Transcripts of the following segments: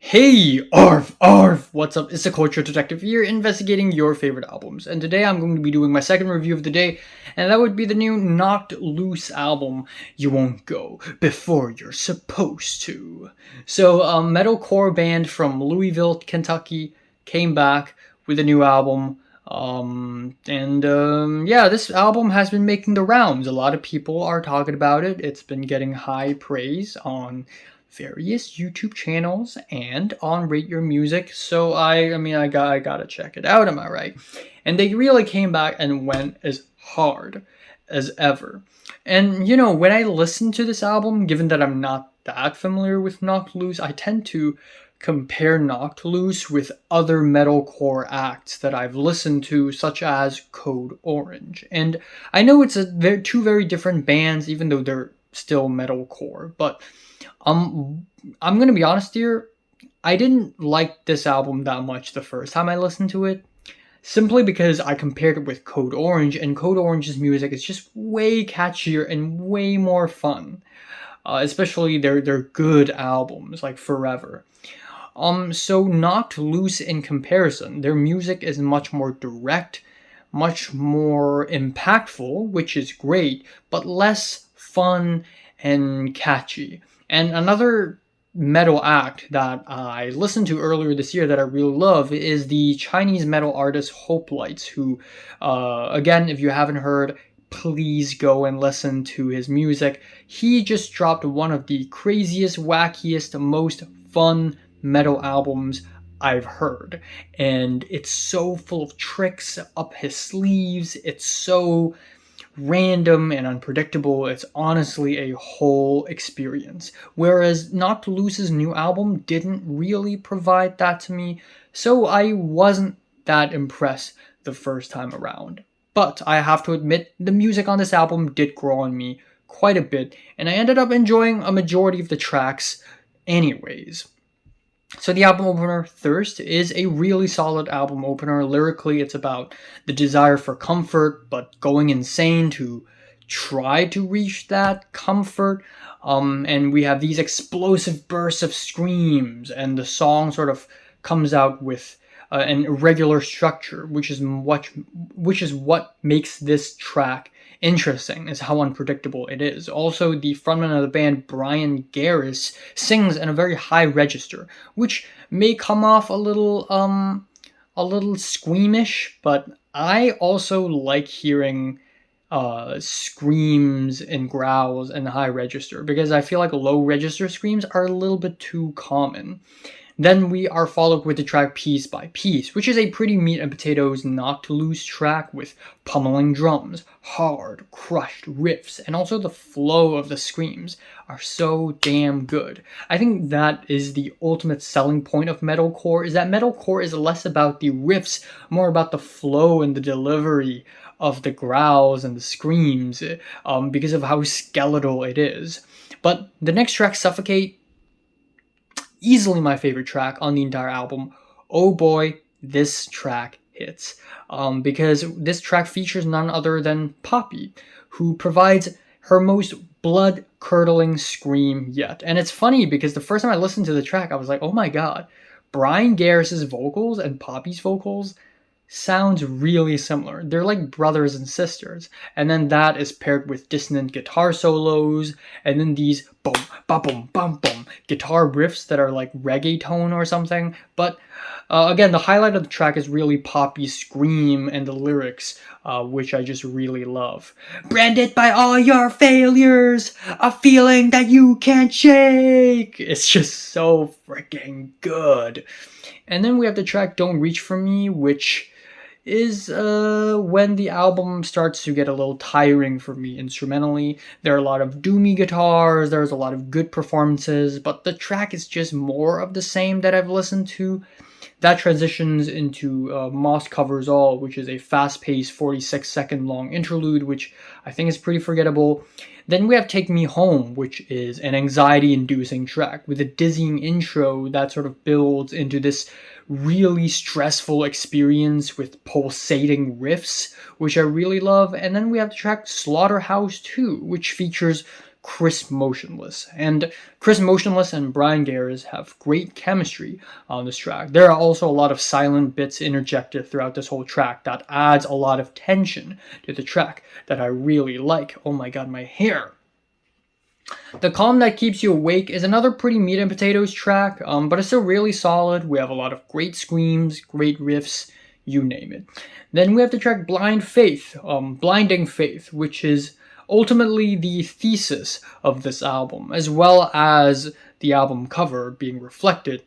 Hey, Arf, what's up? It's the Culture Detective here, investigating your favorite albums. And today I'm going to be doing my second review of the day, and that would be the new Knocked Loose album, You Won't Go Before You're Supposed to. So, a metalcore band from Louisville, Kentucky came back with a new album. Yeah, this album has been making the rounds. A lot of people are talking about it. It's been getting high praise on various YouTube channels and on Rate Your Music. So I gotta check it out. Am I right? And they really came back and went as hard as ever. And when I listen to this album, given that I'm not that familiar with Knocked Loose, I tend to compare Knocked Loose with other metalcore acts that I've listened to, such as Code Orange. And I know it's two very different bands, even though they're still metalcore, but I'm gonna be honest here. I didn't like this album that much the first time I listened to it, simply because I compared it with Code Orange, and Code Orange's music is just way catchier and way more fun. Especially their good albums like Forever. So Knocked Loose in comparison, their music is much more direct, much more impactful, which is great, but less fun and catchy. And another metal act that I listened to earlier this year that I really love is the Chinese metal artist Hope Lights, who, again, if you haven't heard, please go and listen to his music. He just dropped one of the craziest, wackiest, most fun metal albums I've heard. And it's so full of tricks up his sleeves. It's so random and unpredictable. It's honestly a whole experience. Whereas Knocked Loose's new album didn't really provide that to me, so I wasn't that impressed the first time around. But I have to admit, the music on this album did grow on me quite a bit, and I ended up enjoying a majority of the tracks anyways. So the album opener, Thirst, is a really solid album opener. Lyrically, it's about the desire for comfort, but going insane to try to reach that comfort. And we have these explosive bursts of screams, and the song sort of comes out with an irregular structure, which is what makes this track interesting, is how unpredictable it is. Also, the frontman of the band, Brian Garris, sings in a very high register, which may come off a little squeamish, but I also like hearing screams and growls in high register, because I feel like low register screams are a little bit too common. Then we are followed with the track Piece by Piece, which is a pretty meat and potatoes Knocked Loose track with pummeling drums, hard, crushed riffs, and also the flow of the screams are so damn good. I think that is the ultimate selling point of metalcore, is that metalcore is less about the riffs, more about the flow and the delivery of the growls and the screams, because of how skeletal it is. But the next track, Suffocate, easily my favorite track on the entire album. Oh boy, this track hits. Because this track features none other than Poppy, who provides her most blood-curdling scream yet. And it's funny because the first time I listened to the track, I was like, oh my god, Brian Garris's vocals and Poppy's vocals sounds really similar. They're like brothers and sisters. And then that is paired with dissonant guitar solos, and then these boom, ba boom, bum, boom guitar riffs that are like reggaeton or something. But again, the highlight of the track is really Poppy's scream and the lyrics, which I just really love. Branded by all your failures, a feeling that you can't shake. It's just so freaking good. And then we have the track Don't Reach For Me, which is when the album starts to get a little tiring for me instrumentally. There are a lot of doomy guitars, there's a lot of good performances, but the track is just more of the same that I've listened to. That transitions into Moss Covers All, which is a fast-paced 46-second long interlude, which I think is pretty forgettable. Then we have Take Me Home, which is an anxiety-inducing track with a dizzying intro that sort of builds into this really stressful experience with pulsating riffs, which I really love. And then we have the track Slaughterhouse 2, which features Chris Motionless. And Chris Motionless and Brian Garris have great chemistry on this track. There are also a lot of silent bits interjected throughout this whole track that adds a lot of tension to the track that I really like. Oh my god, my hair. The Calm That Keeps You Awake is another pretty meat and potatoes track, but it's still really solid. We have a lot of great screams, great riffs, you name it. Then we have the track Blinding Faith, which is ultimately the thesis of this album, as well as the album cover being reflected.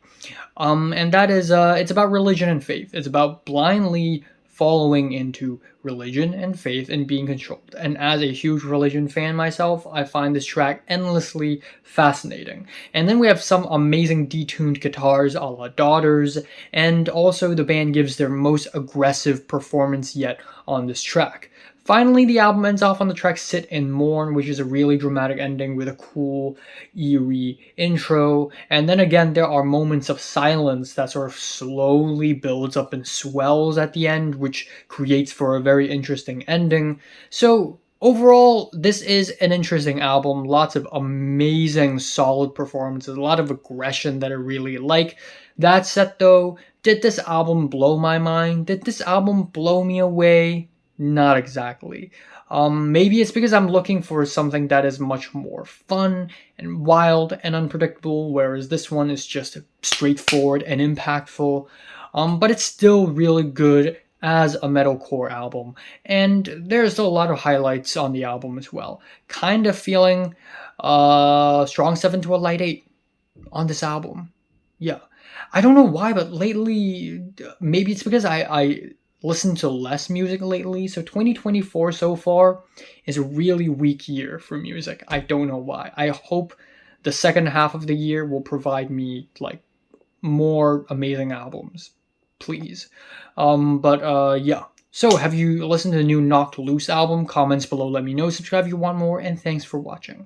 And that is, it's about religion and faith. It's about blindly following into religion and faith and being controlled. And as a huge religion fan myself, I find this track endlessly fascinating. And then we have some amazing detuned guitars a la Daughters, and also the band gives their most aggressive performance yet on this track. Finally, the album ends off on the track Sit and Mourn, which is a really dramatic ending with a cool, eerie intro. And then again, there are moments of silence that sort of slowly builds up and swells at the end, which creates for a very interesting ending. So overall, this is an interesting album. Lots of amazing, solid performances, a lot of aggression that I really like. That said, though, did this album blow my mind? Did this album blow me away? Not exactly. Maybe it's because I'm looking for something that is much more fun and wild and unpredictable, whereas this one is just straightforward and impactful. But it's still really good as a metalcore album, and there's a lot of highlights on the album as well. Kind of feeling strong 7 to a light 8 on this album. Yeah. I don't know why, but lately, maybe it's because I listen to less music lately. So 2024 so far is a really weak year for music. I don't know why. I hope the second half of the year will provide me like more amazing albums, please. Yeah. So have you listened to the new Knocked Loose album? Comments below, let me know. Subscribe if you want more, and thanks for watching.